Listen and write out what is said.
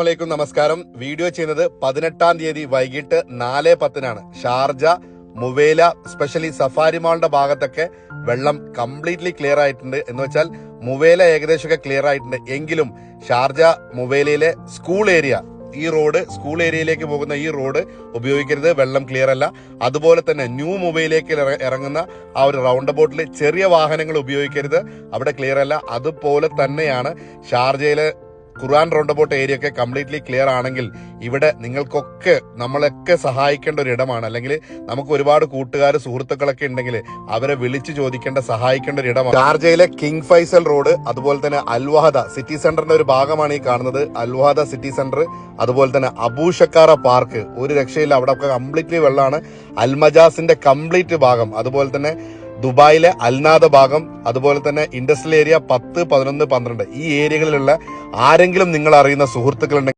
അസ്സലാമലൈക്കും, നമസ്കാരം. വീഡിയോ ചെയ്യുന്നത് 18-ാം തീയതി വൈകിട്ട് 4:10 ഷാർജ മുവേല സ്പെഷ്യലി സഫാരി മാളിന്റെ ഭാഗത്തൊക്കെ വെള്ളം കംപ്ലീറ്റ്ലി ക്ലിയർ ആയിട്ടുണ്ട്. എന്ന് വെച്ചാൽ മുവേല ഏകദേശമൊക്കെ ക്ലിയർ ആയിട്ടുണ്ട്. എങ്കിലും ഷാർജ മുവേലയിലെ സ്കൂൾ ഏരിയ, ഈ റോഡ്, സ്കൂൾ ഏരിയയിലേക്ക് പോകുന്ന ഈ റോഡ് ഉപയോഗിക്കരുത്, വെള്ളം ക്ലിയർ അല്ല. അതുപോലെ തന്നെ ന്യൂ മുംബൈയിലേക്ക് ഇറങ്ങുന്ന ആ ഒരു റൗണ്ട് അബൌട്ടിൽ ചെറിയ വാഹനങ്ങൾ ഉപയോഗിക്കരുത്, അവിടെ ക്ലിയർ അല്ല. അതുപോലെ തന്നെയാണ് ഷാർജയിലെ ഖുർആൻ റൗണ്ട് അബൌട്ട് ഏരിയ ഒക്കെ കംപ്ലീറ്റ്ലി ക്ലിയർ ആണെങ്കിൽ ഇവിടെ നിങ്ങൾക്കൊക്കെ നമ്മളൊക്കെ സഹായിക്കേണ്ട ഒരു ഇടമാണ്. അല്ലെങ്കിൽ നമുക്ക് ഒരുപാട് കൂട്ടുകാർ സുഹൃത്തുക്കളൊക്കെ ഉണ്ടെങ്കിൽ അവരെ വിളിച്ചു ചോദിക്കേണ്ട, സഹായിക്കേണ്ട ഒരു ഇടമാണ്. ഷാർജയിലെ കിങ് ഫൈസൽ റോഡ്, അതുപോലെ തന്നെ അൽവഹദ സിറ്റി സെന്ററിന്റെ ഒരു ഭാഗമാണ് ഈ കാണുന്നത്. അൽവഹദ സിറ്റി സെന്റർ, അതുപോലെ തന്നെ അബൂഷക്കാറ പാർക്ക്, ഒരു രക്ഷയില്ല, അവിടെ ഒക്കെ കംപ്ലീറ്റ്ലി വെള്ളമാണ്. അൽമജാസിന്റെ കംപ്ലീറ്റ് ഭാഗം, അതുപോലെ തന്നെ ദുബായിലെ അൽനാദ ഭാഗം, അതുപോലെ തന്നെ ഇൻഡസ്ട്രിയൽ ഏരിയ 10, 11, 12 ഈ ഏരിയകളിലുള്ള ആരെങ്കിലും നിങ്ങൾ അറിയുന്ന സുഹൃത്തുക്കളുണ്ടെങ്കിൽ